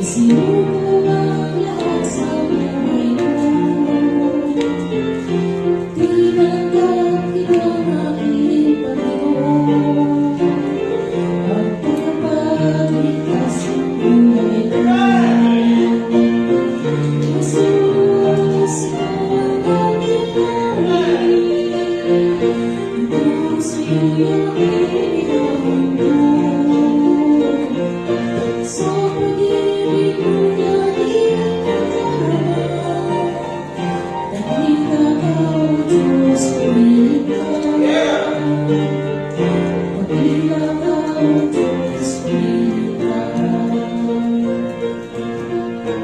Sinuko ang lahat sa buhay ko. Tinanggap kitang aking Panginoon at tagapagligtas ng buhay ko. Jesus, ikaw ang aking hari. Kung sa'yo'y aking ihahandog. Sa pag-ibig mo na itatalaman, dakila ka, O Diyos, pumili ka. Dakila ka, O Diyos, pumili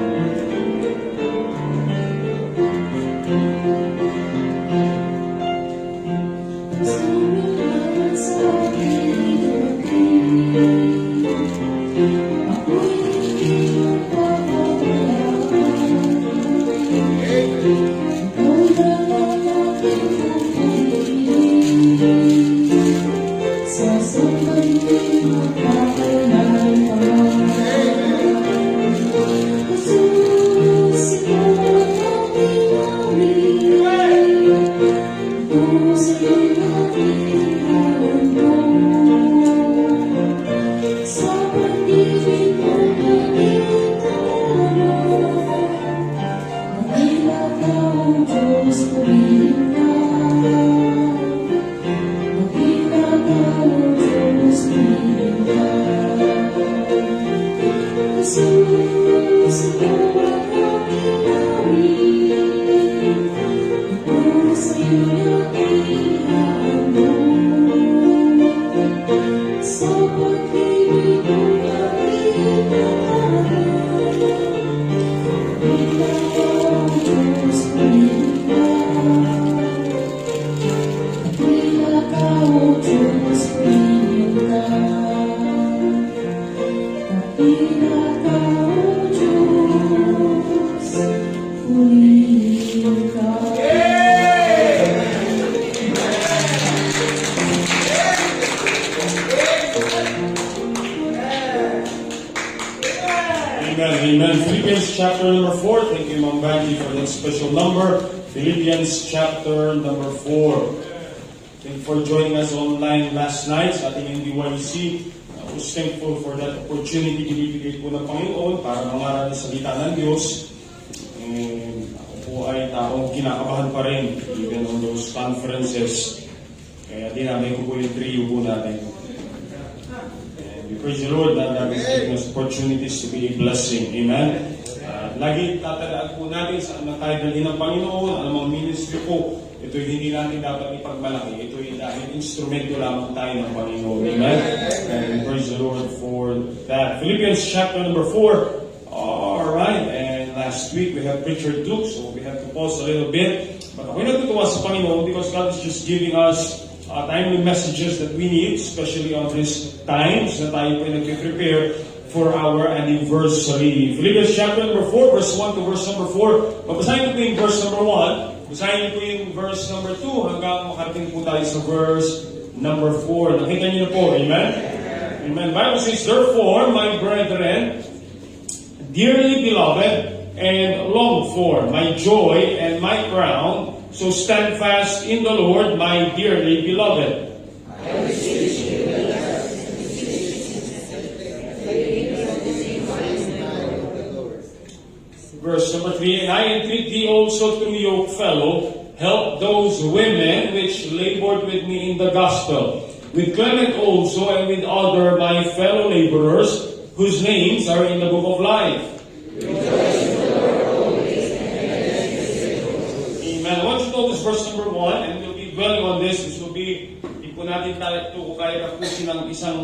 ka. Sumilaban sa aking dumating, ako'y hindi magpapabayaan. Ikaw lang ang aking pupurihin, sasambahin magpapalalaman. Jesus, ikaw ang aking hari. Kung sa'yo'y aking ihahandog, sa pag-ibig mo na itatalaman, dakila ka, O Diyos, pumili ka. Dakila ka, O Diyos, pumili ka. Jesus, ikaw ang aking hari. Kung sa'yo'y aking ihahandog, sa pag-ibig mo na itatalaman, dakila ka, O Diyos, pumili ka. Dakila ka, O Diyos, pumili ka. Dakila ka, O Diyos, pumili ka. Amen, amen. Philippians chapter number 4. Thank you, Ma'am Banji, for that special number. Philippians chapter number 4. Thank you for joining us online last night sa ating NDYC. I was thankful for that opportunity binibigay po ng Panginoon para mangaral ng salita ng Diyos. And ako po ay taong kinakabahan pa rin even on those conferences. Kaya dinamay ko po yung trio po natin. We praise the Lord that God is giving us opportunities to be a blessing. Amen? Lagi tatandaan po natin saan na tayo dalhin ng Panginoon, anumang ministry po, ito'y hindi natin dapat ipagmalaki. Ito'y dahil instrumento lamang tayo ng Panginoon. Amen? And we praise the Lord for that. Philippians chapter number 4. Alright, and last week we have Preacher Duke, so we have to pause a little bit. But ako'y natutuwa sa Panginoon because God is just giving us timely messages that we need, especially on these times na tayo po nag-prepare for our anniversary. Philippians chapter number 4, verse 1 to verse number 4. Babasahin niyo po yung verse number 1. Babasahin niyo po yung verse number 2 hanggang makarating po tayo sa verse number 4. Nakita niyo na po, amen? Amen. Bible says, therefore, my brethren, dearly beloved and longed for, my joy and my crown, so stand fast in the Lord, my dearly beloved. I beseech you, Verse number 3, and I entreat thee also through your fellow, help those women which labored with me in the gospel, with Clement also and with other my fellow laborers, whose names are in the book of life. Amen. I want you to notice verse number 1, and we'll be dwelling on this. This will be, hindi po natin tayo kung kaya tapusin ng isang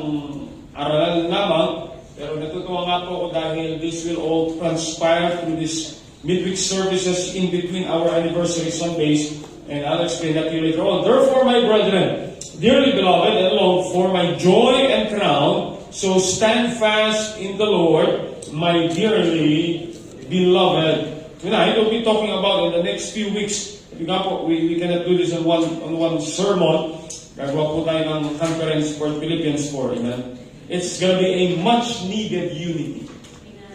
aralan lamang, pero natutuwa nga po ako dahil this will all transpire through this midweek services in between our anniversary Sundays, and I'll explain that to you later on. Therefore, my brethren, dearly beloved and longed for, my joy and crown, so stand fast in the Lord, my dearly beloved. Tonight, we'll be talking about in the next few weeks. We cannot do this on one sermon. Gagawa po tayo ng conference for Philippians 4. Amen? It's going to be a much needed unity.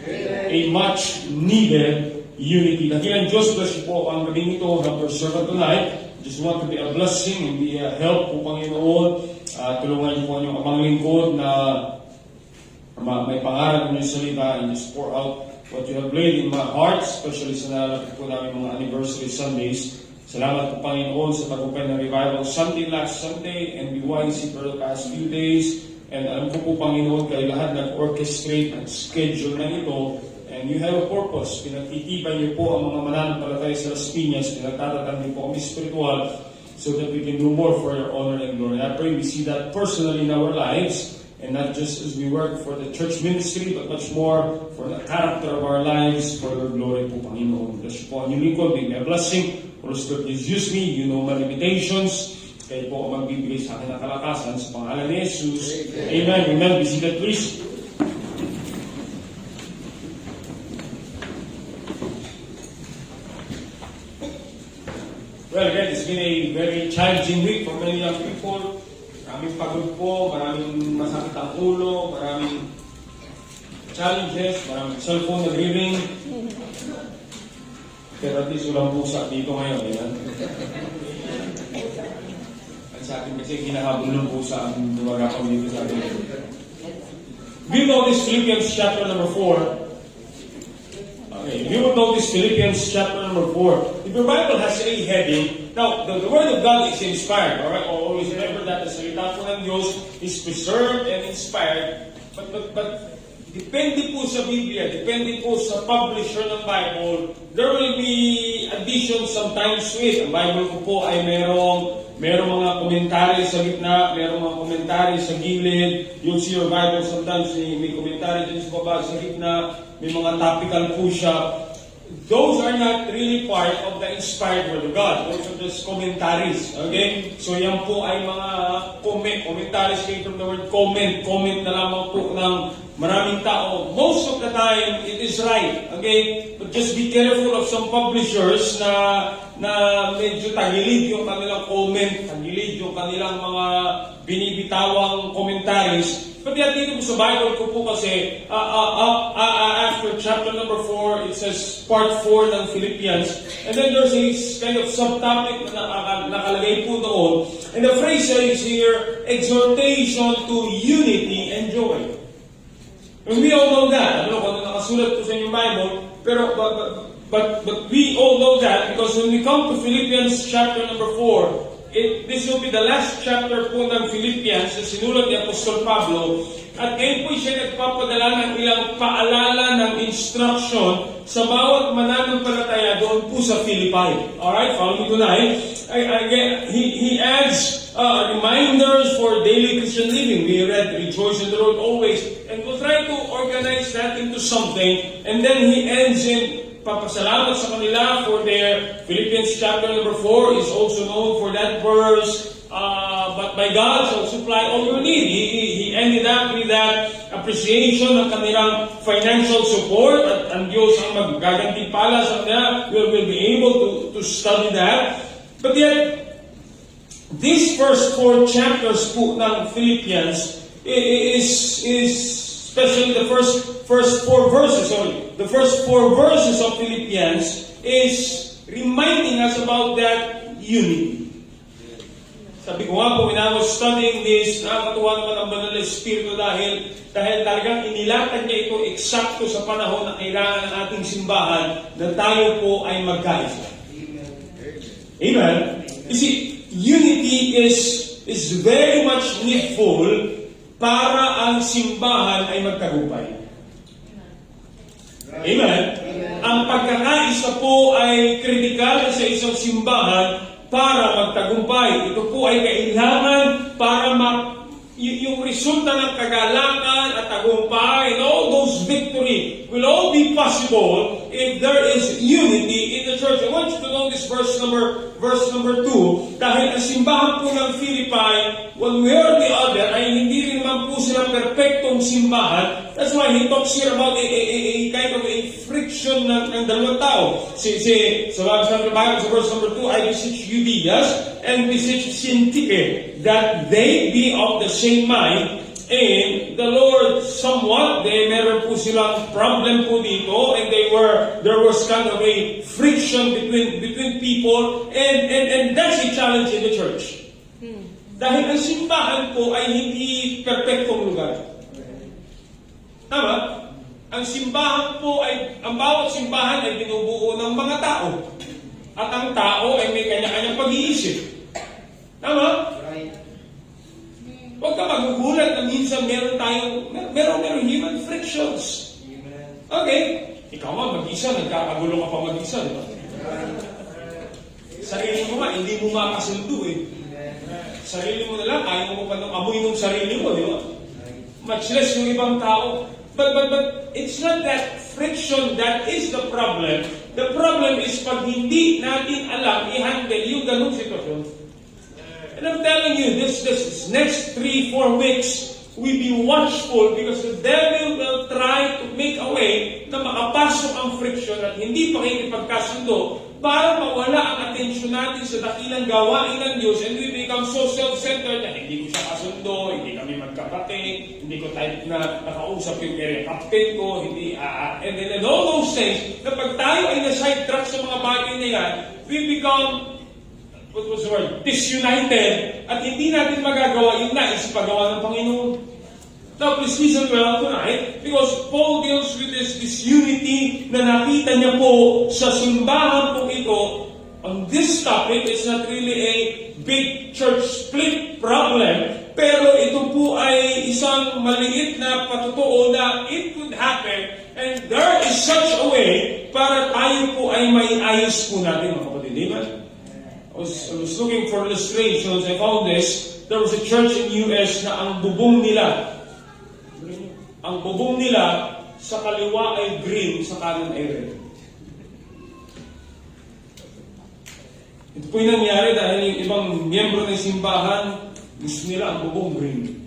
A much needed unity. Dakilang Diyos, bless you po ang gabing ito, help your servant tonight. Just want to be a blessing and be a help po, Panginoon. Tulungan niyo po ang inyong amang lingkod na may pangarap ng inyong salita and just pour out what you have laid in my heart, especially sa nalalapit po namin mga anniversary Sundays. Salamat po, Panginoon, sa tagumpay ng Revival Sunday last Sunday and BYC for the past few days. And alam ko po, Panginoon, kayo lahat nag-orchestrate, nag-schedule na ito. And you have a purpose. Pinagtitibay niyo po ang mga mananampalataya sa Las Piñas. Pinagtatatang niyo po kami spiritual so that we can do more for your honor and glory. I pray we see that personally in our lives. And not just as we work for the church ministry, but much more for the character of our lives, for your glory po, Panginoon. Bless you po ang inyong lingkod. May may blessing. Holy Spirit, please use me. You know my limitations. Kayo po ang magbibigay sa akin ng kalakasan sa pangalan ni Jesus. Amen. Amen. Be seated, please. Well, again, it's been a very challenging week for many young people. Maraming pagod po, maraming masakit ang ulo, maraming challenges, maraming cellphone nag-ring. Pero at least walang pusa dito ngayon, yan. At sa akin kasi hinahabol ng pusa ang dumagapang dito sa akin. We know this Philippians chapter number 4. Okay, we will notice Philippians chapter number 4. If your Bible has a heading, now, the Word of God is inspired, alright? Always remember that the salita po ng Diyos is preserved and inspired. But depende po sa Biblia, depende po sa publisher ng Bible, there will be additions sometimes to it. Ang Bible ko po ay merong mga komentary sa gitna, merong mga komentary sa gilid. You'll see your Bible sometimes may komentary dyan sa baba, sa gitna, may mga topical po siya. Those are not really part of the inspired Word of God. Those are just commentaries. Okay? So yan po ay mga commentaries came from the word comment. Comment na lamang po ng maraming tao. Most of the time, it is right. Okay? But just be careful of some publishers na medyo tagilid yung kanilang comment, tagilid yung kanilang mga binibitawang commentaries. But yet, dito sa Bible ko po kasi, after chapter number 4, it says part 4 ng Philippians. And then there's a kind of subtopic na nakalagay po doon. And the phrase says here, exhortation to unity and joy. And we all know that. I don't know kung nakasulat po sa inyong Bible, pero but we all know that because when we come to Philippians chapter number 4, this will be the last chapter po ng Philippians na sinulat ni Apostol Pablo. At ngayon po siya nagpapadala ng ilang paalala ng instruction sa bawat mananampalataya doon po sa Philippi. Alright, follow me tonight. He adds reminders for daily Christian living. We read, rejoice in the Lord always. And we'll try to organize that into something. And then he ends in papasalamat sa kanila for their Philippians chapter number 4 is also known for that verse. But my God shall supply all your need. He ended up with that appreciation ng kanilang financial support at ang Diyos ang maggagantimpala sa kanila. We will be able to study that. But yet, these first 4 chapters po ng Philippians is especially the first 4 verses, the first 4 verses of Philippians is reminding us about that unity. Sabi ko nga po, when I was studying this, nakakatuwa naman ang Banal na Espiritu dahil talagang inilatag niya ito eksakto sa panahon na kailangan ng ating simbahan na tayo po ay magkaisa. Amen? You see, unity is very much needful para ang simbahan ay magtagumpay. Amen? Ang pagkakaisa po ay kritikal sa isang simbahan para magtagumpay. Ito po ay kailangan para yung resulta ng kagalakan at tagumpay and all those victory will all be possible if there is unity in the church. I want you to know this verse number 2, dahil ang simbahan po ng Philippi, one way or the other, ay hindi rin naman po sila perfectong simbahan. That's why he talks here about a kind of a friction ng dalawang tao. Sa verse number 2, I beseech Euodias and beseech Syntyche that they be of the same mind And the Lord somewhat, meron po silang problem po dito, and there was kind of a friction between people, and that's a challenge in the church. Dahil ang simbahan po ay hindi perpektong lugar. Tama? Ang simbahan po ang bawat simbahan ay binubuo ng mga tao. At ang tao ay may kanya-kanyang pag-iisip. Tama? Huwag ka magugulat na minsan meron human frictions. Okay, ikaw mag-isa, nagkakagulo ka pa mag-isa, di ba? Sarili mo hindi mo makasundo eh. Sarili mo na lang, ayaw mo pa nung amoy ng sarili mo, di ba? Much less yung ibang tao. But it's not that friction that is the problem. The problem is pag hindi natin alam i-handle yung ganung sitwasyon. And I'm telling you, this next 3-4 weeks, we be watchful because the devil will try to make a way na makapasok ang friction at hindi pakikipagkasundo para mawala ang atensyon natin sa dakilang gawain ng Diyos, and we become so self-centered na hindi ko siya kasundo, hindi kami magkapatid, hindi ko type na nakausap yung area captain ko, and all those things, na pag tayo ay na-sidetrack sa mga bagay na yan, we become disunited, at hindi natin magagawa yung nais paggawa ng Panginoon. Now, please listen well tonight, because Paul deals with this disunity na nakita niya po sa simbahan po ito. On this topic, it's not really a big church split problem, pero ito po ay isang maliit na patotoo na it could happen, and there is such a way para tayo po ay maiayos po natin, mga kapatid. Amen? I was looking for illustrations. I found this. There was a church in US na ang bubong nila sa kaliwa ay green, sa kanan ay red. Ito po yung nangyari dahil yung ibang miyembro ng simbahan, gusto nila ang bubong green.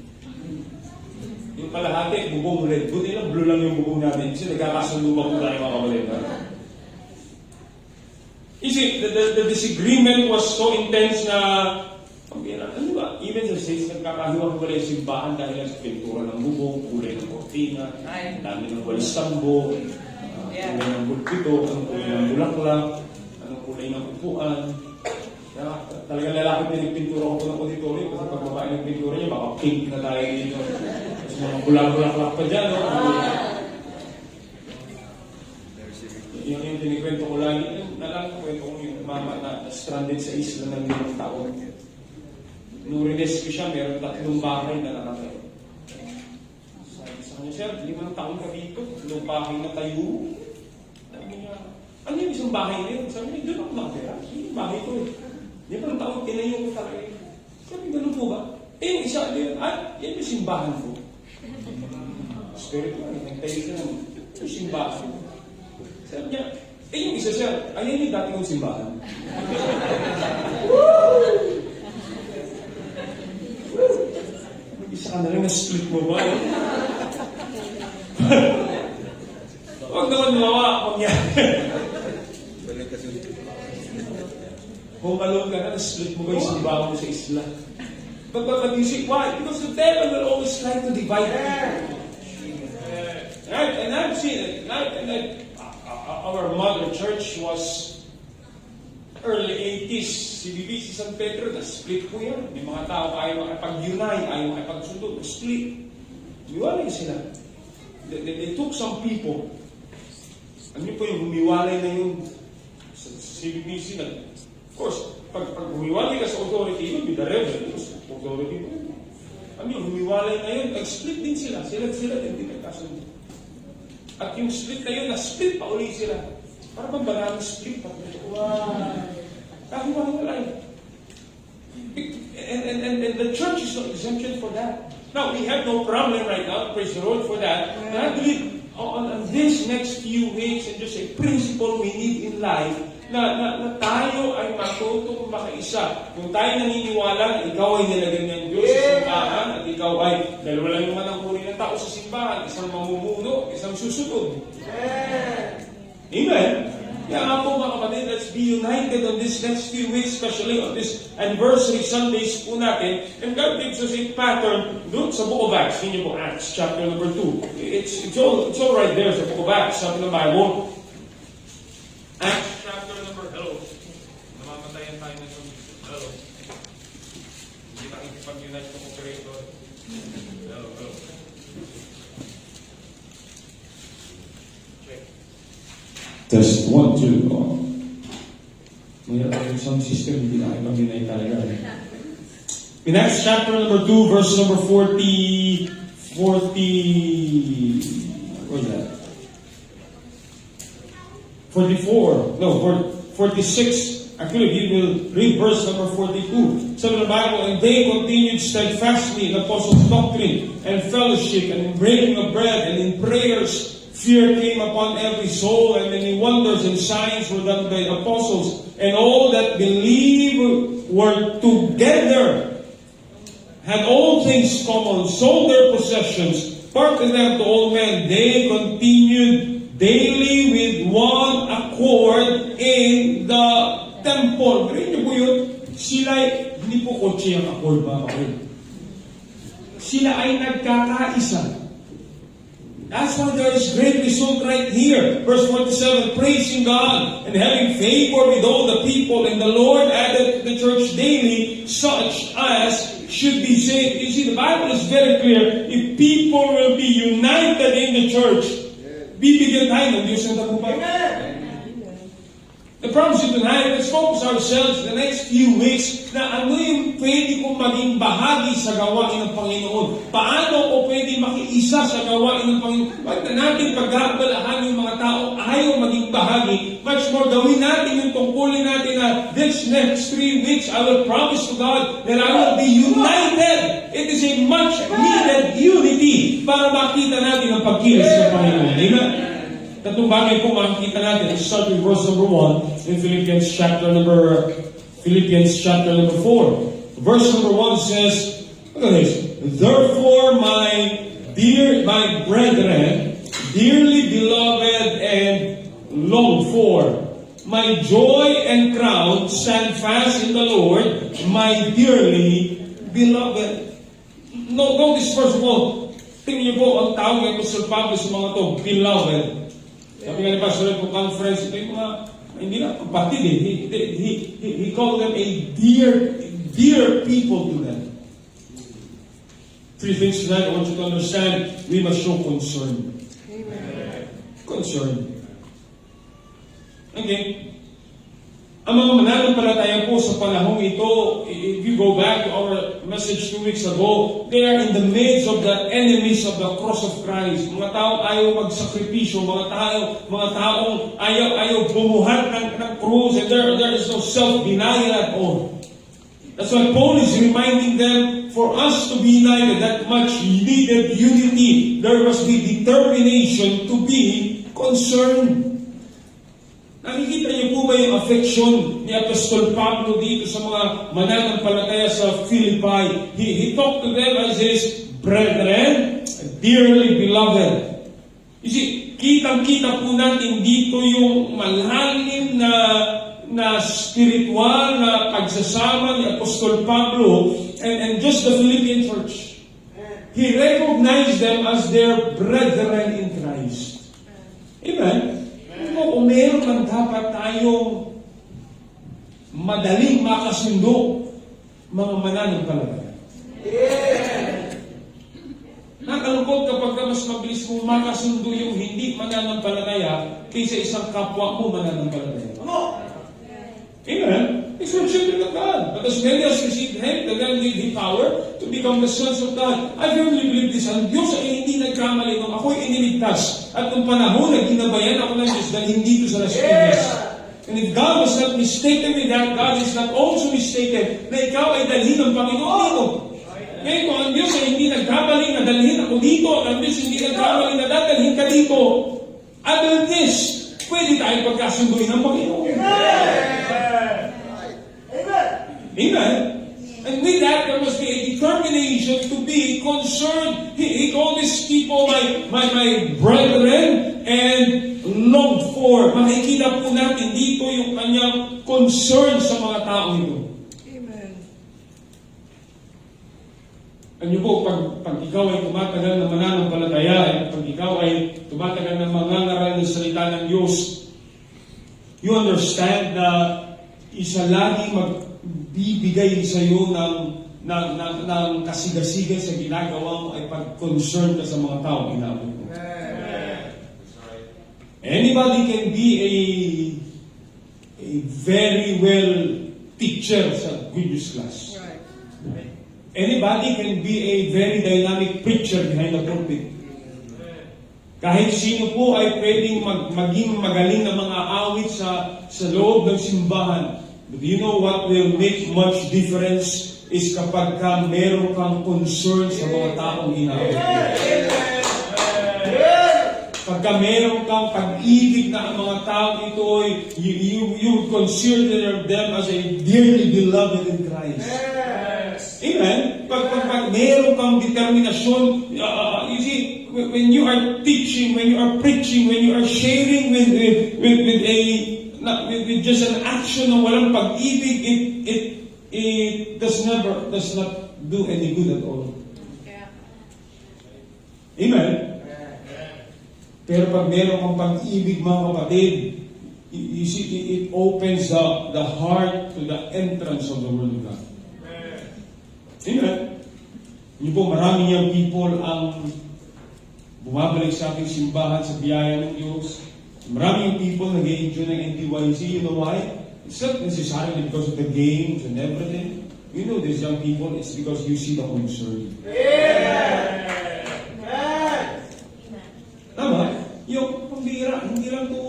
Yung kalahati, bubong red. Buti lang, blue lang yung bubong natin. Kasi nagkakasundo pa po tayo, mga kabalit. You see, the disagreement was so intense na, ano ba, even sa States, nagkakahiwa-hiwalay yung simbahan dahil sa pintura ng bubong, kulay ng kortina, dami ng walis tambo, kulay ng bulpito, anong kulay ng bulaklak, anong kulay ng upuan. Talagang lalaki din yung pintura ko ng auditorium, kasi pag babae ng pintura niya, baka pink na tayo dito. Kasi mga bulaklak pa dyan, no? Yung tinikwento ko lagi, kwento ko yung mama na stranded sa isla ng 5 taon. Nung rinescue siya, meron 3 bahay na nakatayo. Sabi sa kanya, sir, 5 taon ka dito, 3 bahay na tayo. Sabi niya, ano yung isang bahay na yun? Sabi niya, doon ako nakatira. Yung bahay ko eh. 5 taon, tinayo ko talaga eh. Sabi, ganun po ba? Yung isa, yan yung simbahan ko. Spirit ko, nagtayo ka naman. Yung simbahan ko. Sabi niya, yung isa siya, ayan yung dati kong simbahan. Isa ka na lang na-split mo ba? Huwag naman mawa kung yan. Kung alone ka na, na-split mo ba yung simbahan mo sa isla? But you see, why? Because the devil will always try to divide people. Right? And I've seen it. Our mother church was early 80s, CBBC San Pedro, na-split po yan. May mga tao ayaw makipag-unite, ayaw makipag-sundo, split. Humiwalay sila. They took some people. Ano po yung humiwalay na yung sa CBBC na, of course, pag humiwalay ka sa authority, yun, with the reverend, authority po yun. Ano yung humiwalay na yun, nag-split din sila. Sila din nagkasundo. At yung split na yun, na-split pa ulit sila. Para bang banana split pa? Wow! Kahiwa-hiwalay. And the church is no exemption for that. Now, we have no problem right now, praise the Lord for that. And I believe on this next few weeks, and just a principle we need in life, na tayo ay matutong makaisa. Kung tayo naniniwala, ikaw ay nilagyan ng Diyos sa simbahan, at ikaw ay, dalawa lang naman ang uri ng tao sa simbahan, isang mamumuno, isang susunod. Amen? Kaya nga po mga kapatid, let's be united on this next few weeks, especially on this anniversary Sundays po natin. And God gives us a pattern doon sa Book of Acts. Hindi po Acts chapter number 2. It's all right there sa Book of Acts, sabi ng Bible. Acts chapter number, hello. Namamatayan tayo na sa hello. Hindi nakikipag-unite sa operator. Hello. Check. Test 1, 2. Oh. Mayroon yung sound system, hindi nakipag-unite talaga. In Acts chapter number 2, verse number 40, where is that? 44, no, 46. Actually, we will read verse number 42. Sabi ng Bible, and they continued steadfastly in apostles' doctrine and fellowship and in breaking of bread and in prayers. Fear came upon every soul, and many wonders and signs were done by the apostles. And all that believed were together, had all things common, sold their possessions, parted them to all men. They continued daily with one accord in the temple. Ganyan niyo po yun? Sila, hindi po kotse ang accord ba? Sila ay nagkakaisa. That's why there is great result right here. Verse 47, praising God and having favor with all the people, and the Lord added to the church daily such as should be saved. You see, the Bible is very clear. If people will be united in the church, bibigyan tayo ng Diyos ng tagumpay. The promise is tonight, let's focus ourselves the next few weeks na ano yung pwede kong maging bahagi sa gawain ng Panginoon. Paano ko pwede makiisa sa gawain ng Panginoon? Huwag na natin pag-aabalahan yung mga tao ayaw maging bahagi. Much more, gawin natin yung tungkulin natin na this next 3 weeks, I will promise to God that I will be united. It is a much needed unity para makita natin ang pagkilos ng Panginoon. Amen? Tatlong bagay po makikita natin. Let's start with verse number 1 in Philippians chapter number 4. Verse number 1 says, look at this. Therefore, my brethren, dearly beloved and longed for, my joy and crown, stand fast in the Lord, my dearly beloved. Notice first of all, tingnan niyo po ang tawag ng Apostol Pablo sa mga to, beloved. Sabi nga ni Pastor Ed po conference, ito yung mga, hindi na kapatid eh. He called them a dear people to them. 3 things tonight I want you to understand. We must show concern. Amen. Concern. Okay. Ang mga mananampalataya po sa panahong ito, if you go back to our message 2 weeks ago, they are in the midst of the enemies of the cross of Christ. Mga taong ayaw magsakripisyo, mga taong ayaw bumuhat ng krus, and there is no self-denial at all. That's why Paul is reminding them, for us to be united, that much needed unity, there must be determination to be concerned. Nakikita niyo po ba yung affection ni Apostol Pablo dito sa mga mananampalataya sa Philippi? He talked to them as his brethren, dearly beloved. You see, kitang-kita po natin dito yung malalim na spiritual na pagsasama ni Apostol Pablo and just the Philippian church. He recognized them as their brethren in Christ. Amen? Kung meron man dapat tayong madaling makasundo, mga mananampalataya. Nakalungkot kapag mas mabilis mong makasundo yung hindi mananampalataya kaysa isang kapwa mo mananampalataya. Amen? It's from children of God. But as many as received Him, to them gave Him power to become the sons of God. I firmly believe this. Ang Diyos ay hindi nagkamali nung ako'y iniligtas. At nung panahon na ginabayan ako ng Diyos dahil hindi ito sa Las Piñas. And if God was not mistaken with that, God is not also mistaken na ikaw ay dalhin ng Panginoon dito. Ngayon, kung ang Diyos ay hindi nagkamali na dalhin ako dito, ang Diyos hindi nagkamali na dadalhin ka dito, other than this, pwede tayo pagkasunduin ng Panginoon. Amen. And with that, there must be a determination to be concerned. He called these people my brethren and longed for. Lord, makikita po natin dito yung kanyang concern sa mga tao ito. Amen. Ano po, pag ikaw ay tumatagal na mananampalataya, pag ikaw ay tumatagal na mangangaral ng salita ng Diyos, you understand na isa lagi magbibigay sa iyo ng kasiga-siga sa ginagawa mo ay pag-concern ka sa mga tao ginagawa mo. Anybody can be a very well teacher sa good news class. Right. Anybody can be a very dynamic preacher behind the pulpit. Kahit sino po ay pwedeng maging magaling na mga awit sa loob ng simbahan. But you know what will make much difference is kapag meron kang concern sa mga taong ginagawa. Pagka meron kang pag-ibig na ang mga taong ito ay you would consider them as a dearly beloved in Christ. Amen? Pag meron kang determinasyon, you see, when you are teaching, when you are preaching, when you are sharing with just an action na walang pag-ibig, it does not do any good at all. Yeah. Amen? Pero pag meron kang pag-ibig, mga kapatid, you see, it opens the heart to the entrance of the Word of God. Amen? Yun po, marami niyang people ang bumabalik sa ating simbahan sa biyaya ng Diyos. Marami yung people nag-enjoy ng NDYC. You know why? It's not necessarily because of the games and everything. You know, these young people, it's because you see the concern. Tama? Yung pambira, hindi lang to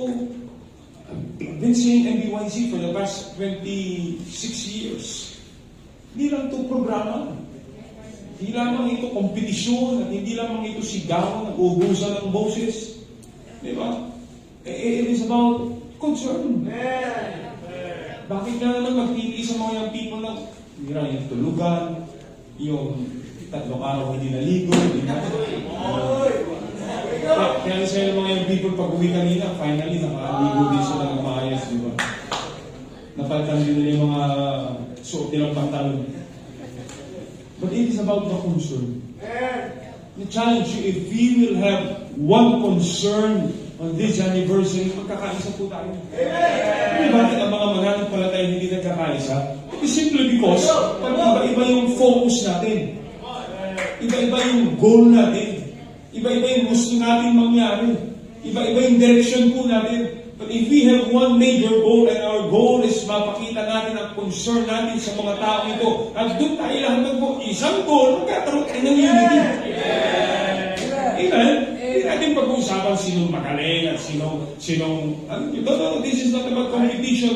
I've been seeing NDYC for the past 26 years. Hindi lang to programa. Hindi lamang ito kompetisyon at hindi lamang ito sigawan at ubusan ng boses. Di ba? It is about concern. Bakit na naman magtitiis sa mga young people na yung tulugan, yung 3 araw hindi naligo, hindi na. Kaya sa mga young people pag uwi kanina, finally nakaligo din sila ng maayos, di ba? Napalitan din nila yung mga suot nilang pantalon. But it is about the concern. The challenge you, if we will have one concern on this anniversary, magkakaisa po tayo. Bakit ang mga mananampalataya hindi nagkakaisa? It's simply because pag iba-iba yung focus natin. Iba-iba yung goal natin. Iba-iba yung gusto natin mangyari. Iba-iba yung direction po natin. But if we have one major goal and our goal is mapakita natin ang concern natin sa mga tao ito, at doon tayo lahat mag isang goal, magkakaroon tayo ng unity. Amen? Hindi natin pag-uusapan sinong magaling at sinong no, this is not about competition.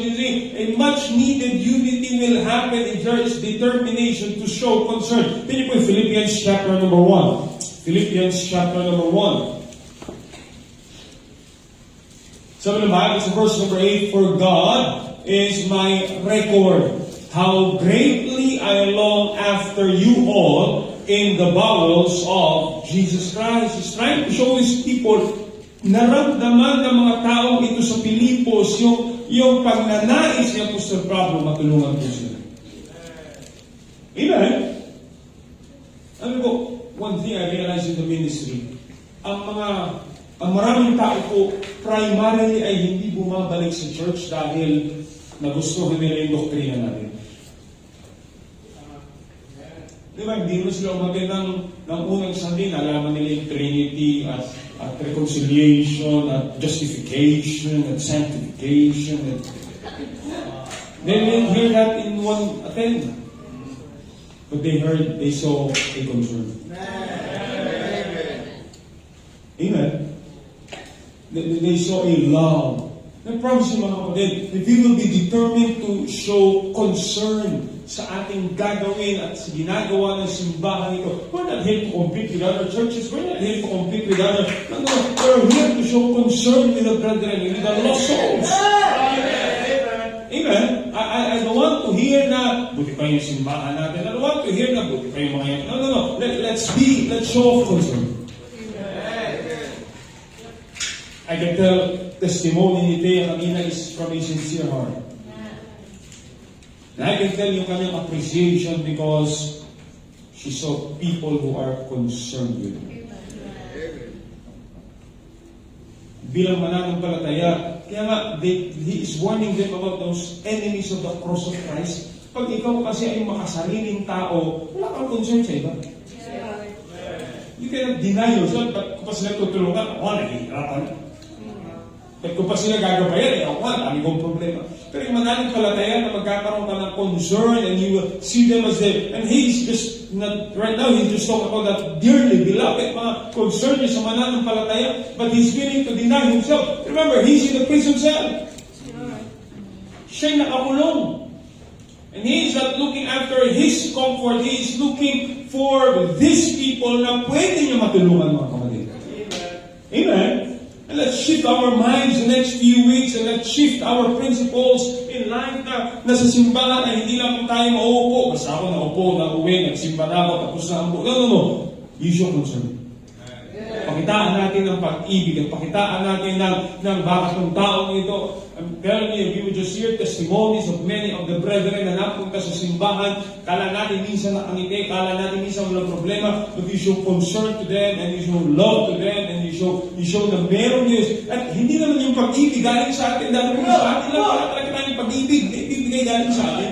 A much needed unity will happen if there is determination to show concern. Tingnan po yung Philippians chapter number 1. Philippians chapter number 1. Sabi ng Bible sa verse number 8, for God is my record, how greatly I long after you all in the bowels of Jesus Christ. He's trying to show His people, naramdaman ng mga taong ito sa Pilipos, yung pagnanais niya po sa problem, matulungan po sila. Amen? Ano po, one thing I realized in the ministry, ang maraming tao po, primarily ay hindi bumabalik sa church dahil nagustuhan nila yung doktrina natin. Di ba, hindi mo sila umagay ng unang Sunday, nalaman nila yung Trinity at reconciliation, at justification, at sanctification. They didn't hear that in one attend. But they saw a concern. Amen. They saw a love. I promise you mga kapatid, if we will be determined to show concern sa ating gagawin at sa ginagawa ng simbahan ito, we're not here to compete with other churches, we're not here to compete with other, we're here to show concern with the brethren, with the lost souls. Amen? I don't want to hear na, buti pa yung simbahan natin, I don't want to hear na, buti pa yung mga yan. No. Let's show concern. I can tell testimony ni Thea kanina is from a sincere heart. And I can tell yung kanyang appreciation because she saw people who are concerned with her. Bilang mananampalataya, kaya nga, he is warning them about those enemies of the cross of Christ. Pag ikaw kasi ay makasariling tao, wala kang concern sa iba. You cannot deny yourself, but kung pa sila tutulungan, nahihirapan. At kung pa sila gagabayan, ako nga, dami kong problema. Pero yung mananampalataya na magkakaroon ka ng concern and you will see them as they, and he's just, not, right now, he's just talking about that dearly beloved, mga concern niya sa mananampalataya, but he's willing to deny himself. Remember, he's in the prison cell. Siya'y nakakulong. And he is not looking after his comfort, he is looking for these people na pwede niya matulungan, mga kapatid. Amen. And let's shift our minds the next few weeks and let's shift our principles in life na nasa simbahan na hindi lang tayo mauupo. Basta ako naupo, nauwi, nagsimba na ako, tapos na ang buo. No. Use your concern. Pakitaan natin ng pag-ibig at pakitaan natin ng bakit ng taong ito. I'm telling you, if you would just hear testimonies of many of the brethren na napunta sa simbahan, kala natin minsan nakangiti, kala natin minsan walang problema, but you show concern to them, and you show love to them, and you show na meron news. At hindi naman yung pag-ibig galing sa atin, dahil kung sa atin lang, wala talaga tayong pag-ibig, ibigay galing sa atin.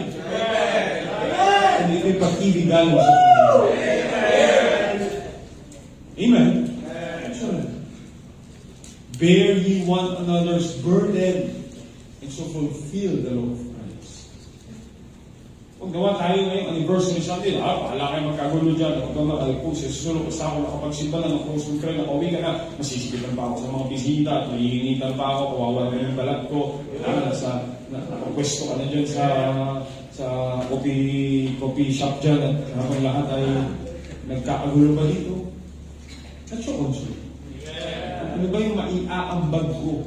Hindi yung pag-ibig galing sa atin. Amen. Bear ye one another's burden, and so fulfill the law of Christ. Kung gawa tayo ngayong anniversary Sunday, bahala kayo magkagulo dyan. Kung gawa tayo po, susunod ko sa ako, nakapagsimba na, nakapagsimba na, nakauwi ka na, masisigitan pa ako sa mga bisita, at mahihinitan pa ako, kawawa na yung balat ko. Nakapwesto ka na dyan sa coffee shop dyan, at habang lahat ay nagkakagulo pa dito. That's your concern. Ano ba yung maiaambag ko?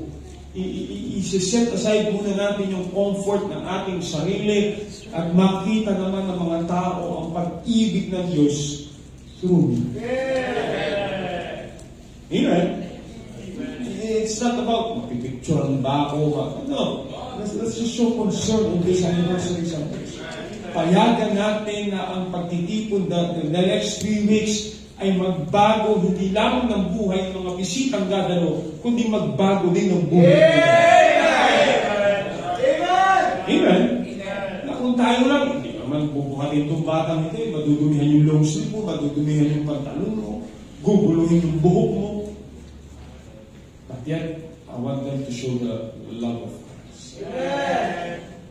I-set aside muna natin yung comfort ng ating sarili at makita naman ng mga tao ang pag-ibig ng Diyos through me. Amen? It's not about mapipicturean ba ako? No. Let's just show concern on this anniversary Sunday. Payagan natin na ang pagtitipon the next 3 weeks ay magbago hindi lang ng buhay ng mga bisitang dadalo, kundi magbago din ng buhay nila. Amen? Na kung tayo lang, hindi naman bubuhatin itong batang ito, madudumihan yung long sleeve mo, madudumihan yung pantalon mo, guguluhin yung buhok mo. But yet, I want them to show the love of Christ.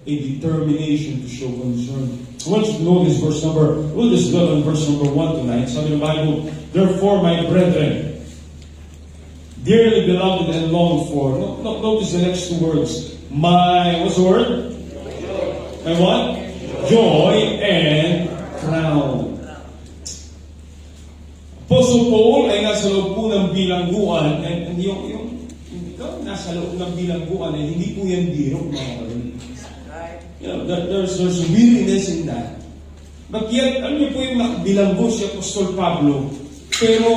A determination to show concern. I want you to know this verse number, we'll just dwell on verse number 1 tonight. Sabi ng Bible, therefore my brethren, dearly beloved and longed for. Notice the next 2 words. What's the word? My what? Joy and crown. Apostle Paul ay nasa loob po ng bilangguan, and yung nasa loob ng bilangguan ay hindi po yan biro, mga kapatid. There's weariness in that. But yet, alam niyo po yung nakabilanggo si Apostol Pablo, pero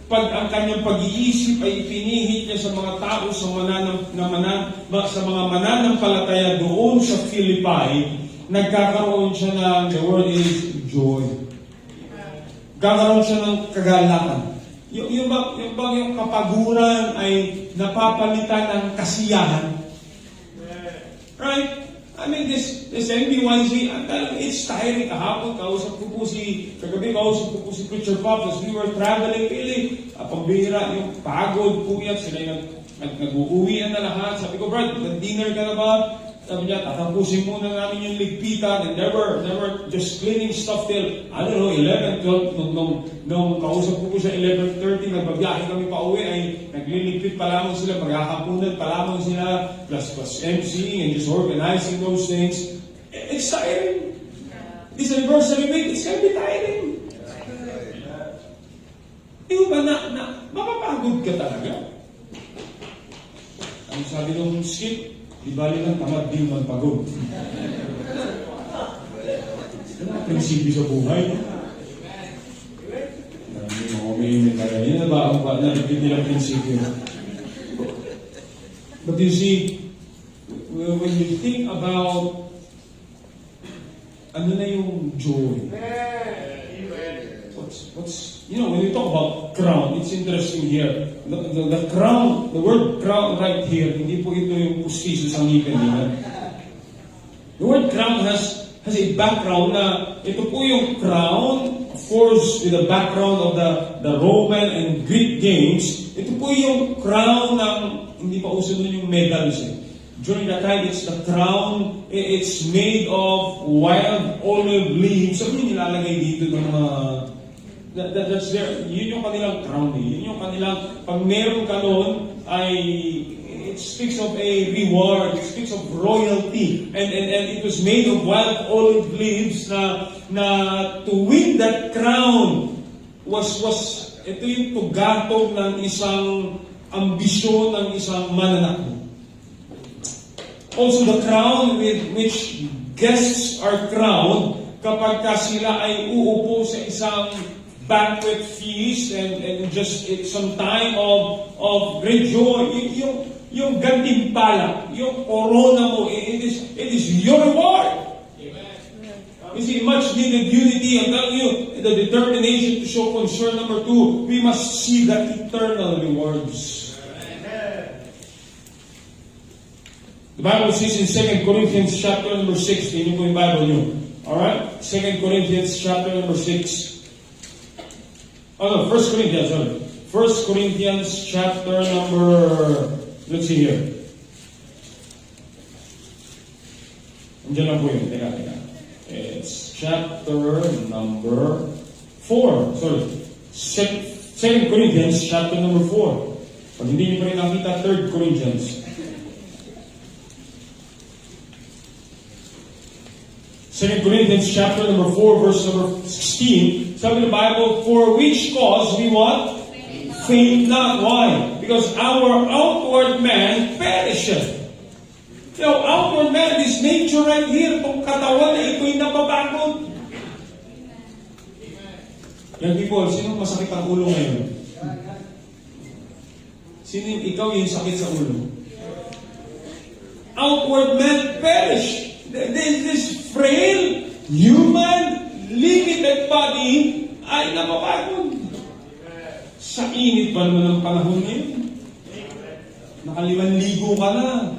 pag ang kanyang pag-iisip ay pinihit niya sa mga tao sa mga mananampalataya doon sa Philippi, nagkakaroon siya ng, the word is joy. Nagkakaroon siya ng kagalakan. Yung kapaguran ay napapalitan ng kasiyahan. Right? I mean, this MBYZ, it's tiring. Kagabi kausap ko po si Preacher Pop as we were traveling, really, pambihira, yung pagod po yan, sila yung nag-uuwian na lahat. Sabi ko, Brad, nag-dinner ka na ba? Sabi niya, tatampusin muna namin yung ligpitan, and they were just cleaning stuff till, I don't know, 11, 12, nung kausap ko siya 11:30, nagbabiyahe kami pa uwi, ay nagliligpit pa lamang sila, magkakapunan pa lamang sila, plus MC, and just organizing those things. It's tiring. This anniversary week, it's gonna be tiring. Yung ba mapapagod ka talaga? Ang sabi ng skip, di bali lang tamad din magpagod. Ano ang prinsipyo sa buhay? May mga umiinig na Yun na ba ang na-repeat nilang prinsipyo? But you see, when you think about ano na yung joy, when you talk about crown, it's interesting here. The crown, the word crown right here, hindi po ito yung pustiso sa ngipin nila. The word crown has a background na ito po yung crown, of course, with the background of the Roman and Greek games. Ito po yung crown ng, hindi pa uso nun yung medals eh. During that time, it's the crown, it's made of wild olive leaves. Sabi yung nilalagay dito ng mga, that's there, yun yung kanilang crown eh. Yun yung kanilang, pag meron ka nun, it speaks of a reward, it speaks of royalty, and it was made of wild olive leaves na to win that crown was ito yung tugatog ng isang ambisyon ng isang mananakbo. Also the crown with which guests are crowned kapag sila ay uupo sa isang banquet feast and just some time of great joy. Yung gantimpala, yung corona mo, it is your reward. You see, much needed unity. I'm telling you, the determination to show concern. Number 2, we must see the eternal rewards. The Bible says in 2 Corinthians chapter number 6, yun po yung Bible nyo. Alright? 2 Corinthians chapter number 6. Oh no, 1 Corinthians, sorry. 1 Corinthians chapter number, let's see here. Andiyan lang po yun. Teka. It's chapter number 4. Sorry. 2 Corinthians chapter number 4. Pag hindi niyo pa rin nakita, 3 Corinthians. 2 Corinthians chapter number 4, verse number 16, sabi ng Bible, for which cause we what? Faint not. Why? Because our outward man perisheth. Outward man, this nature right here, itong katawan na ito'y napapagod. Young people, sino masakit ang ulo ngayon? Sino ikaw yung sakit sa ulo? Outward man perish. This frail, human, limited body ay napapagod. Sa init ba naman ang panahon ngayon? 5,000 ka na.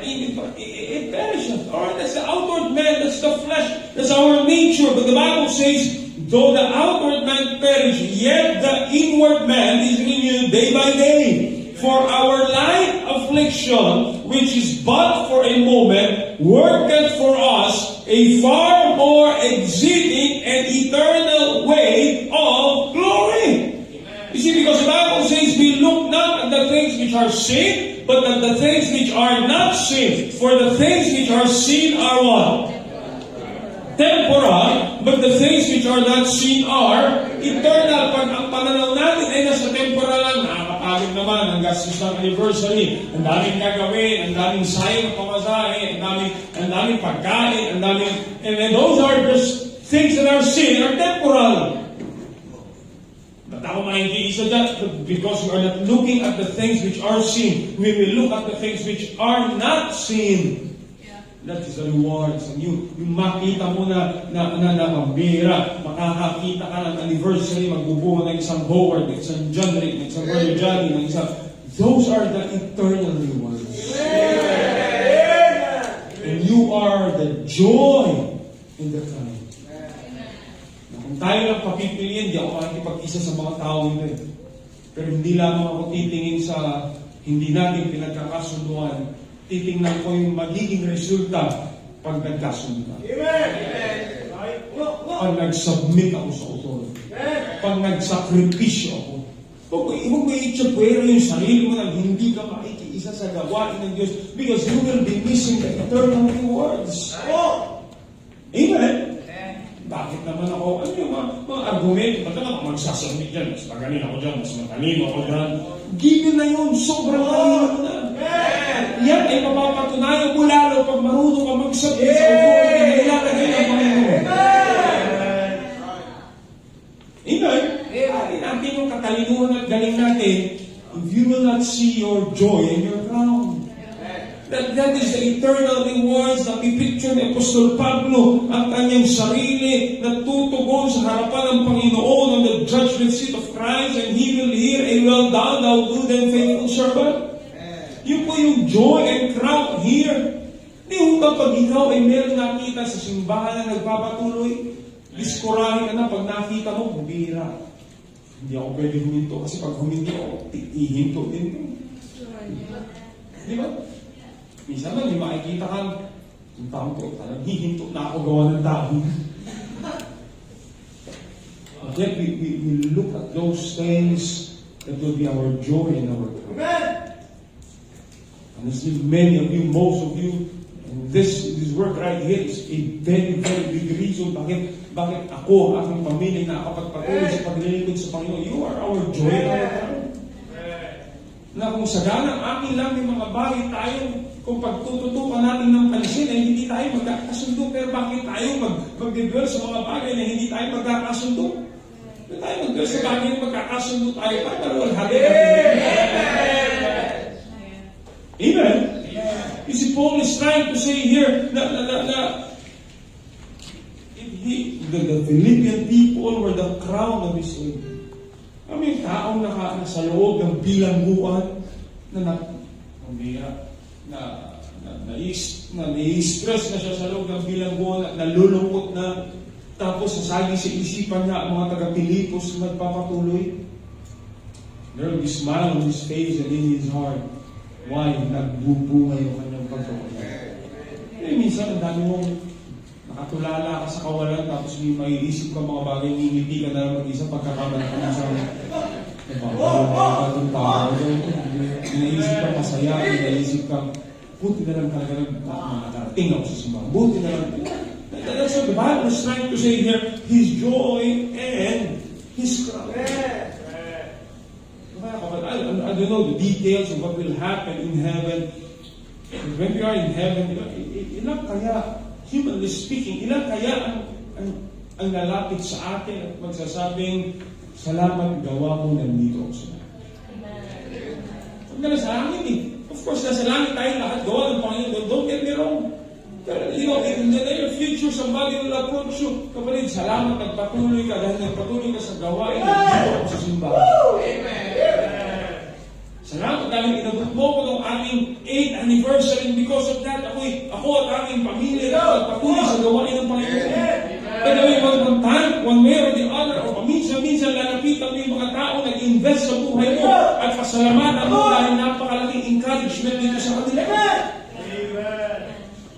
It perishes. Alright, that's the outward man, that's the flesh, that's our nature. But the Bible says, though the outward man perish, yet the inward man is renewed day by day. For our light affliction, which is but for a moment, worketh for us a far more exceeding and eternal weight of glory. You see, because the Bible says we look not at the things which are seen, but at the things which are not seen. For the things which are seen are what? Temporal, but the things which are not seen are eternal. Pag ang pananaw natin ay nasa temporal lang, nakakapagod naman, ang gastos ng anniversary, ang daming gagawin, ang daming sayang pamasahe, ang daming pagkain, and those are just things that are seen, are temporal. But ako maintindihan that because we are not looking at the things which are seen, we will look at the things which are not seen. That is the rewards. And yung makita mo na mabira, makakakita ka ng anniversary, magbubunga ng isang Howard, ng isang John Rick, ng isang Brother Johnny, ng isang... Those are the eternal rewards. And you are the joy in the time. Kung tayo lang papipiliin, di ako makikipag-isa sa mga tao ito. Pero hindi lamang ako titingin sa hindi natin pinagkakasunduan. Titingnan ko yung magiging resulta pag nagkasunduan. Pag nag-submit ako sa authority. Pag nagsakripisyo ako. Huwag mo i-chapwero yung sarili mo na hindi ka makikiisa sa gawain ng Diyos because you will be missing the eternal rewards. Amen? Bakit naman ako? Ano yung mga argument? Ba't naman ako magsasubmit dyan? Mas magaling ako dyan, mas matalino ako dyan. Given na yun, sobrang talino mo na. Yan ay mapapatunayan mo lalo pag marunong ka magsubmit sa authority na ilalagay ng Panginoon. Amen? Atin yung katalinuhan will not see your joy and your crown. That is the eternal rewards na pipicture ni Apostol Pablo ang kanyang sarili na tutugon sa harapan ng Panginoon on the judgment seat of Christ, and He will hear, "A well done, thou good and faithful servant." Yun po yung joy and crown here. Di ho kapag ikaw ay meron nakita sa simbahan na nagpapatuloy, diskurahin ka na pag nakita mo, bubira. Hindi ako pwede huminto kasi pag huminto ako, ihinto din ko. Di ba? Minsan na, may makikita ka, yung taong ko, talagang hihinto na ako gawa ng dahon. But yet, we look at those things that will be our joy and our pride. And I see many of you, most of you, and this work right here is a very, very big reason bakit ako, aking pamilya na nakapagpatuloy sa paglilingkod sa Panginoon. You are our joy and our pride. Na kung sagana, akin lang yung mga bagay tayo, kung pagtututukan natin ng pansin ay hindi tayo magkakasundo, pero bakit tayo mag-dwell sa mga bagay na hindi tayo magkakasundo? Kung tayo mag-dwell sa bagay na magkakasundo tayo, para walang hati natin. Amen? You see, Paul is trying to say here the Philippian people were the crown of his age. Kami yung taong nasa loob ng bilangguan na nai-stress na siya sa loob ng bilangguan, nalulungkot na, tapos sasagi sa isipan niya ang mga taga-Pilipos na nagpapatuloy. There will be smile on his face and in his heart. Why? Nagbubunga yung kanyang pagpapatuloy. Minsan, ang dami mong nakatulala ka sa kawalan, tapos may isip ka mga bagay, ngingiti ka na lang mag-isa pagkakamala ka na sa nagpapatong tao. Inaisip ka masaya, inaisip ka, buti na lang talaga makarating ako sa simbahan. Buti na lang. That's what the Bible is trying to say here, His joy and His crown. I don't know the details of what will happen in heaven. When we are in heaven, ilang kaya, humanly speaking, ilang kaya ang lalapit sa atin at magsasabing, "Salamat, gawa mo, nandito ako sa langit." Huwag na nasa langit eh. Of course, nasa langit tayo lahat, gawa ng Panginoon. Don't get me wrong. Pero, in the near future, somebody will approach you. Kapatid, salamat, nagpatuloy ka dahil nagpatuloy ka sa gawain, nandito ako sa simbahan. Amen. Salamat dahil inabot mo ko ng aming 8th anniversary, and because of that, ako at aming pamilya na nagpatuloy sa gawain ng Panginoon. But one time, one way or the other, o paminsan-minsan lalapitan mo yung mga tao nag-invest sa buhay mo at pasalamatan mo dahil napakalaking encouragement dito sa kanila.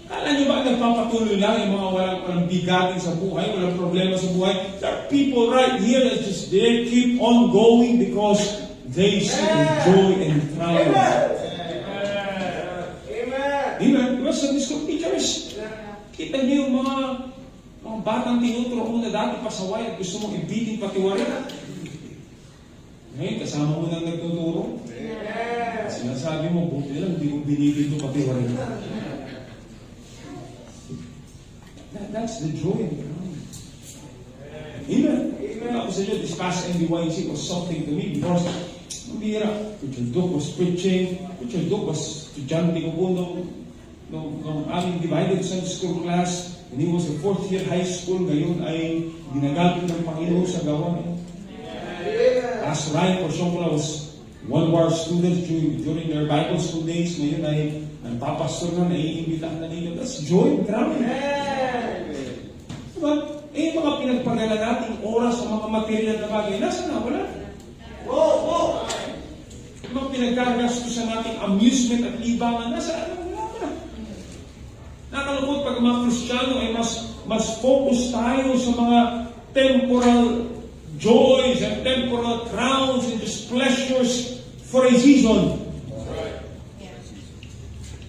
Kala niyo ba nagpapatuloy lang yung mga walang bigatin sa buhay, walang problema sa buhay? There are people right here that just they keep on going because they see the joy and triumph. Amen. Diba sa disco pictures? Kita niyo yung mga batang tinuturo mo na dati pasaway at gusto mong ibitin patiwari. Ngayon, kasama mo nang nagtuturo. Sinasabi mo, buti lang, hindi mo binibig ito patiwari. That's the joy of the crown. Amen. Ako sa inyo, this past NBYC was something to me because Richard Duke was preaching. Richard Duke was estudyante ko po nung aming divided Sunday school class. And he was a 4th year high school. Ngayon ay ginagamit ng Panginoon sa gawain. Pastor Ryan Porciopula was one of our students during their Bible school days. Ngayon ay nagpapastor na, naiimbitahan na nila. That's joy, grabe. Diba? Mga pinagpagala nating oras sa mga material na bagay, nasa na? Wala. Mga pinagkagastusan nating amusement at libangan, nasa na? Wala na. Nakalungkot pag mga Kristiyano ay mas focus tayo sa mga temporal joys and temporal crowns and just pleasures for a season.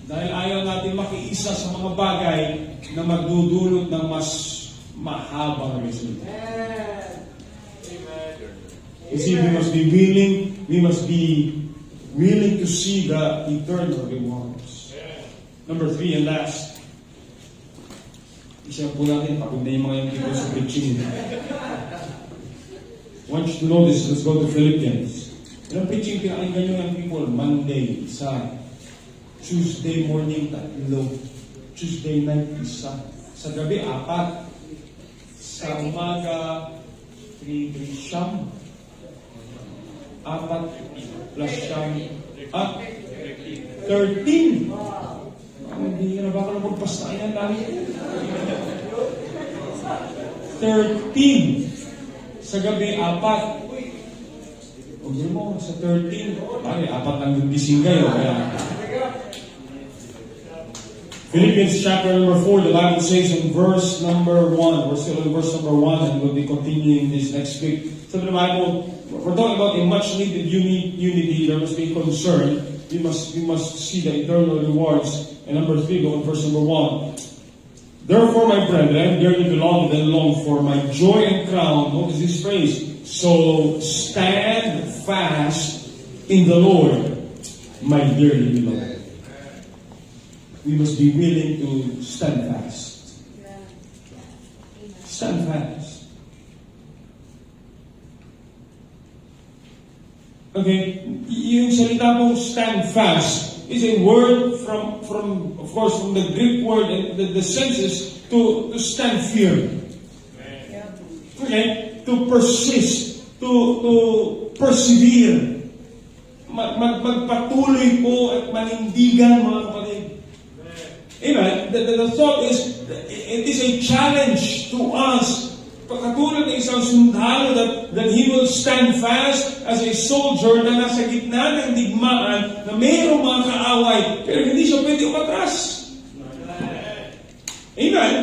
Dahil ayaw natin makiisa sa mga bagay na magdudulot ng mas mahabang resulta. You see, we must be willing to see the eternal rewards. Number 3 and last. Isa po natin, pagod na yung mga yung people sa preaching. I want you to know this. Let's go to Philippians. Ilang preaching pinakinggan nyo ng people? Monday, isa. Tuesday morning, 3. Tuesday night, isa. Sa gabi, 4. Sa umaga, 3 siyam. 4 plus siyam. 13. Hindi na ba ako na magpastaan yan lagi? 13. Sa gabi, 4. O yun mo, sa 13. Bakit? 4 lang yung gising kayo. Kaya... Philippians chapter number 4, the Bible says in verse number 1, we're still in verse number 1 and we'll be continuing this next week. So the Bible, we're talking about a much needed unity. There must be concern. We must see the eternal rewards. And number 3, go on verse number 1. Therefore, my brethren, dearly beloved and longed for, my joy and crown, notice this phrase, so stand fast in the Lord, my dearly beloved. We must be willing to stand fast. Stand fast. Okay, yung salita mong stand fast is a word from of course, from the Greek word, and the sense is to stand firm. Okay, to persist, to persevere. Magpatuloy po at manindigan, mga kapatid. Amen. The thought is, it is a challenge to us. Katulad ng isang sundalo that he will stand fast as a soldier na nasa gitna ng digmaan na mayroong mga kaaway, pero hindi siya pwede umatras. Amen.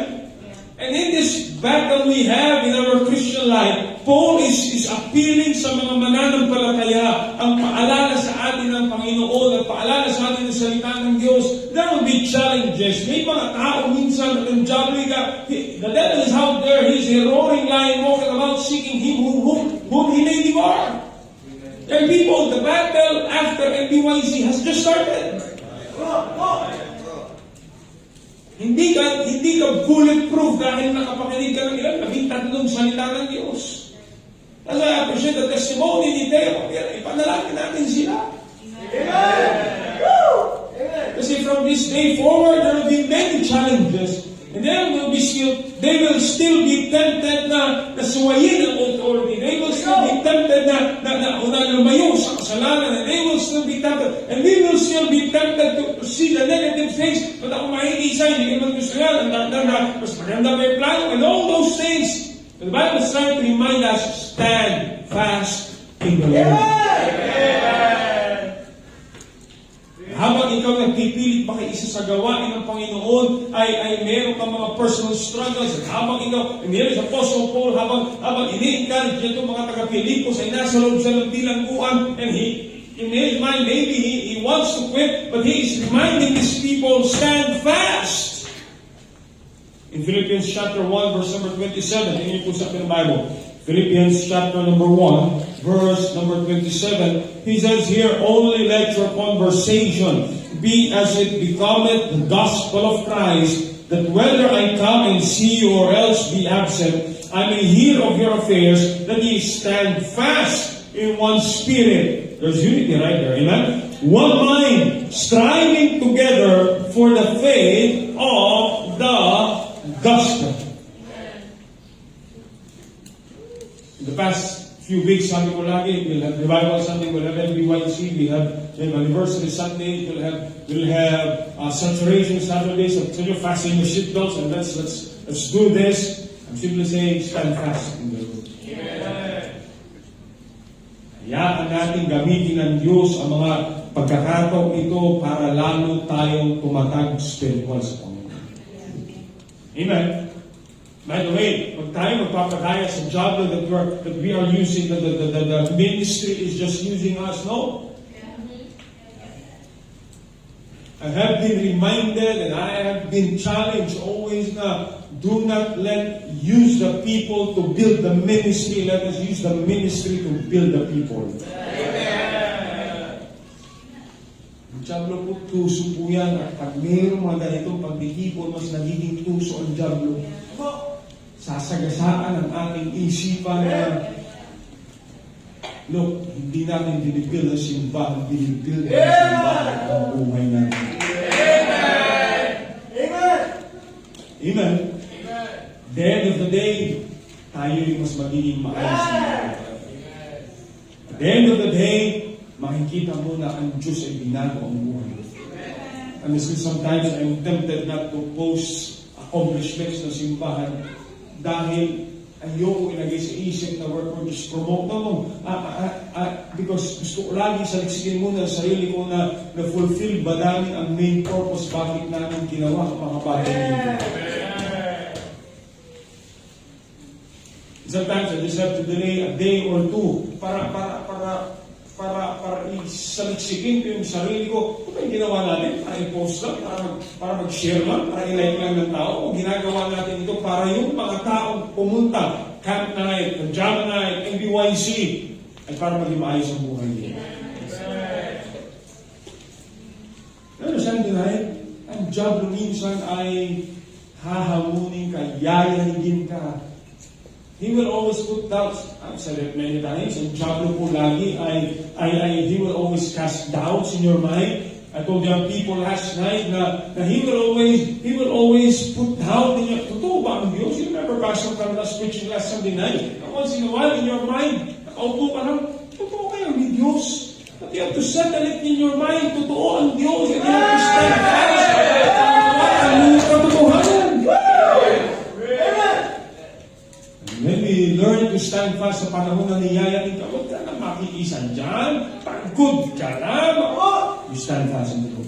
And in this battle we have in our Christian life, Paul is appealing sa mga mananampalataya ang paalala sa atin ng Panginoon at paalala sa atin ng salita ng Diyos. There will be challenges. May mga tao minsan ng diablo ka. The devil is out there. He's a roaring lion walking about seeking him whom he may devour. And people, the battle after NBYC has just started. Hindi ka bulletproof dahil nakapakinig ka ng ilan, 13 salita ng Diyos. As I appreciate the testimony ni Teo, ipanalangin natin sila. Amen. Kasi from this day forward, there will be many challenges. And they will still be tempted na suwayin ang authority. They will still be tempted na lumayo sa kasalanan. And they will still be tempted. And we will still be tempted to see the negative things. But ako makikisa, hindi ka gusto yan. Mas maganda pa yung plano. And all those things. The Bible is trying to remind us, stand fast in the Lord. Habang ikaw nagpipilit makiisa sa gawain ng Panginoon, ay meron kang mga personal struggles. At habang ikaw, meron sa Apostle Paul, habang ini-encourage niya itong mga taga-Pilipos ay nasa loob siya ng bilangguan, and in his mind, maybe he wants to quit, but he is reminding these people, stand fast. In Philippians chapter 1, verse number 27, yun yung pusap ng Bible. Philippians chapter number 1, verse number 27, he says here, only let your conversation be as it becometh the gospel of Christ, that whether I come and see you or else be absent, I may hear of your affairs, that ye stand fast in one spirit. There's unity right there, amen? One mind, striving together for the faith of the gospel. In the past few weeks, sabi ko lagi, we'll have revival Sunday, we'll have NBYC, we have anniversary Sunday, we'll have saturation Saturday. So fasten your seatbelts and let's do this. I'm simply saying, stand fast in the Lord. Hayaan natin gamitin ng Diyos ang mga pagkakataong ito para lalo tayong tumatag spiritual sa Panginoon. Amen. By the way, pag tayo magpapagaya sa job that we are using, the ministry is just using us, no? I have been reminded and I have been challenged always na do not use the people to build the ministry. Let us use the ministry to build the people. Ang Diablo po, tuso po yan. At pag mayroong mga ganitong pagtitipon, mas nagiging tuso ang Diablo. Sasagasaan ang ating isipan na Look, hindi natin dinipil ang simbahan, dinipil ang simbahan ang buhay natin. Amen. The end of the day, tayo yung mas magiging maayos na buhay. At the end of the day, makikita mo na ang Diyos ay binago ang buhay. And sometimes I'm tempted not to post accomplishments ng simbahan dahil ayoko ilagay sa isip na we're just promote. No. Because gusto ko lagi saliksikin muna sa sarili ko na na-fulfill ba namin ang main purpose bakit namin ginawa ang mga bagay nito. Sometimes I just have to delay a day or two para isaliksikin ko yung sarili ko. Ito yung ginawa natin, para i-post lang, para mag-share lang, para i-like lang ng tao. O ginagawa natin ito para yung mga taong pumunta, Camp Night, Pajama Night, MBYC, ay para maging maayos ang buhay nila. Understand tonight? Ang job mo minsan ay hahamunin ka, yayahigin ka. He will always put doubts. I've said it many times. Ang job po lagi he will always cast doubts in your mind. I told young people last night na he will always put doubt in your, totoo ba ang Diyos? You remember Pastor Carlos preaching last Sunday night? Once in a while in your mind, nakaupo ka lang, totoo kayo ang Diyos. But you have to settle it in your mind, totoo ang Diyos. And you have to stand fast. Ang katotohanan. When we learn to stand fast sa panahon na niyayanin ka, huwag ka na makikisan dyan. Pagod ka na. You stand fast in the Lord.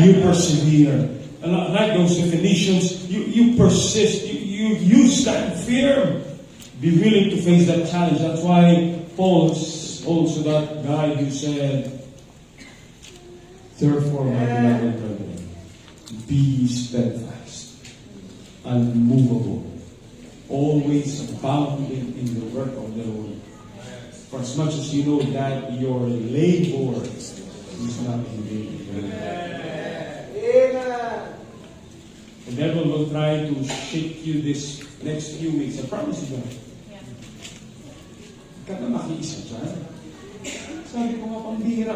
You persevere. Like those definitions, you persist. You stand firm. Be willing to face that challenge. That's why Paul's also that guy who said, therefore, my beloved brethren, be steadfast, unmovable, always abounding in the work of the Lord. For as much as you know that your labor is not in vain. The devil will try to shake you this next few weeks. I promise you that. Huwag ka na makiisa dyan. Sabi ko nga pambihira.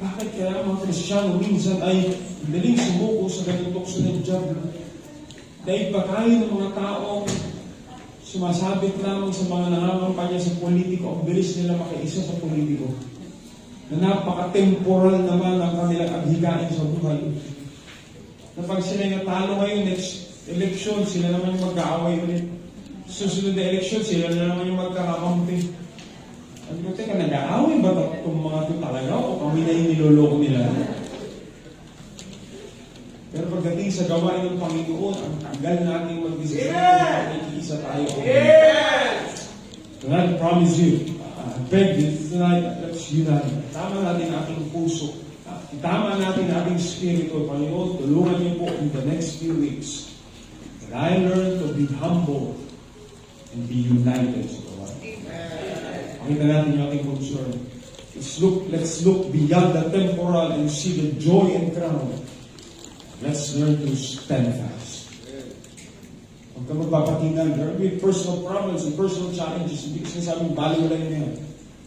Bakit kaya mga Kristyano minsan ay daling sumuko sa ganitong tukso ng job? Dahil ba kayo ng mga taong sumasabit lamang sa mga nangangampanya sa politiko, ang bilis nila makaisa sa politiko. Na napaka-temporal naman ang kanilang aghigain sa buhay. Na pag sila natalo ngayon, next election, sila naman yung mag-aaway ulit. Susunod na election, sila na naman yung magkakampi. Sabi ko, teka, nag-aaway ba itong mga ito talaga o kami na yung niloloko nila? Pero pagdating sa gawain ng Panginoon, ang tagal natin mag-desisyon kung nakikiisa tayo. And I promise you, I beg you tonight, let's unite. Tama natin ating puso. Tama natin ating spirito. Panginoon, tulungan niyo po in the next few weeks that I learn to be humble and be united sa gawain. Pakita natin yung ating concern. Let's look beyond the temporal and see the joy and crown. Let's learn to stand fast. Huwag ka magpapatingan. There will be personal problems and personal challenges. Hindi kasi sabing bali mo lang yan.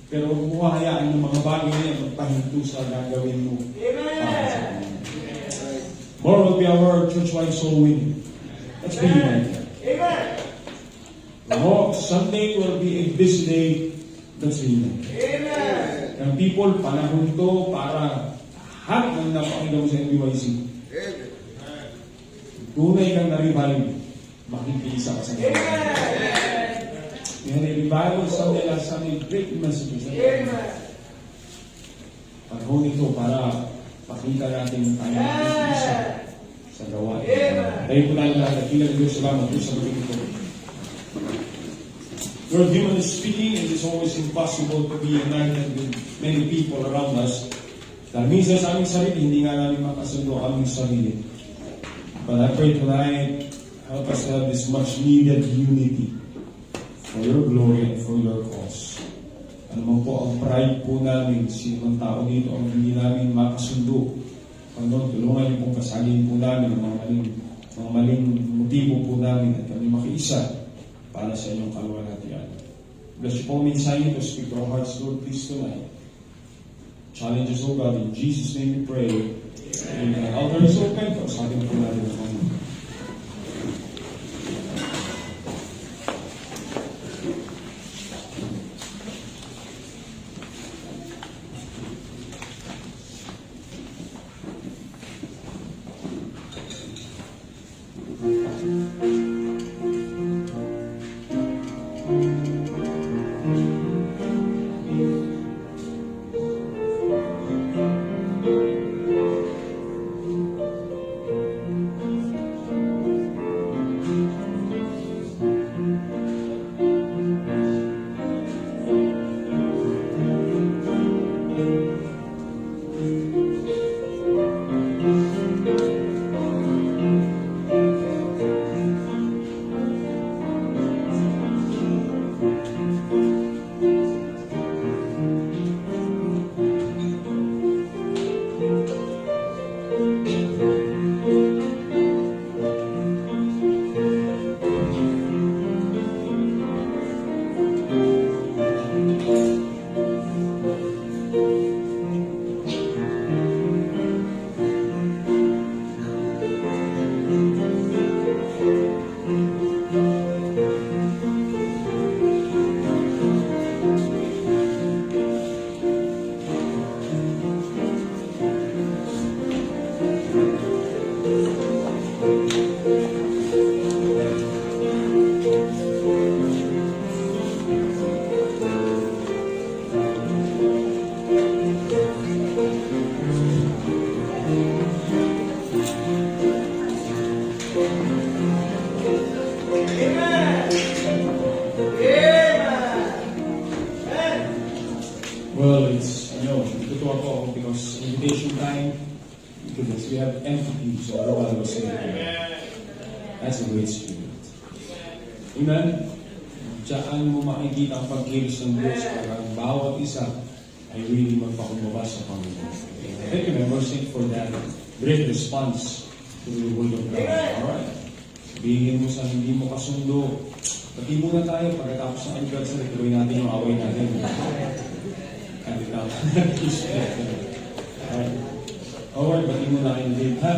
Pero huwag mo hayaan yung mga bagay na yan magpahinto sa gagawin mo. Amen! More will be our church-wide soul winning. Let's be united. Amen! Sunday will be a busy day. Let's be united. Amen! And people, panahon to para lahat ng napakinggan mo sa MBYC. Tunay kang na-revive, makikisa ka sa mga. We had a revival Sunday last Sunday, great messages. Panahon ito para pakita natin tayo makikisa sa gawain. Dahil po tayo lahat, ilang Diyos salamat po sa gabi ito. Lord, humanly speaking, it is always impossible to be united with many people around us. Dahil minsan sa aming sarili, hindi nga namin makasundo ang aming sarili. But I pray tonight, help us to have this much needed unity for your glory and for your cause. Ano man po ang pride po namin, sino man tao dito ang hindi namin makasundo. Panginoon, tulungan niyo pong kasagin po namin ang mga maling motibo po namin at kami makiisa para sa inyong kaluwalhatian. Bless you po, minsan to speak to our hearts, Lord, please tonight. Challenge us, O God, in Jesus' name we pray. Amen. Altar is open. Kausapin po natin ang mga. Well, it's, natutuwa po ako because invitation time, because we have empty pews, so everyone will say amen. That's a great spirit. Amen? Diyan mo makikita ang pagkilos ng Diyos para ang bawat isa ay really magpakumbaba sa Panginoon. Thank you, members, for that great response to the word of God. Alright? Sabihin mo sa hindi mo kasundo. Pati muna tayo pagkatapos ng anniversary, tuloy natin yung away natin. Alright, pati muna kayo, Dave, ha?